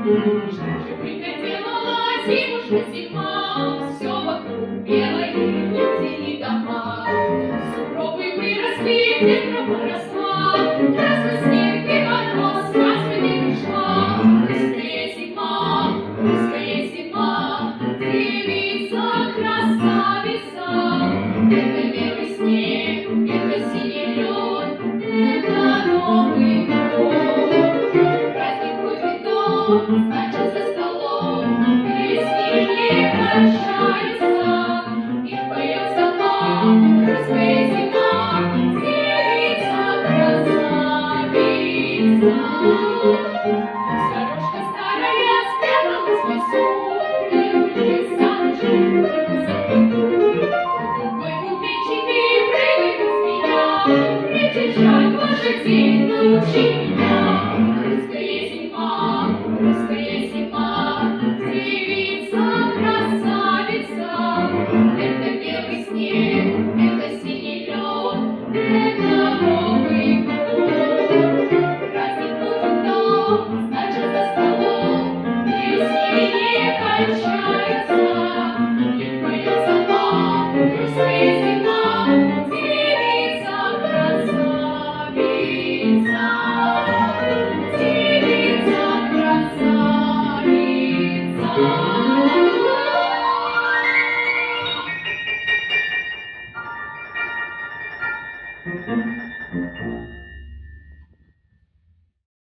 Приходила зимушка зима, все вокруг белое, нигде не дома. Сугробы выросли, ветра поросла, красный снег и мороз, сказка не пришла. Русская зима, девица, красавица. Это белый снег, это синий лед, это Новый год. Праздник будет дом, значит за столом песни не прощаются. Их поет сама русская зима, девица, красавица. Сорочка старая спряталась в лесу, и саночек только забыл. Другой купечики прыгают с меня, причащать лошадей научи меня.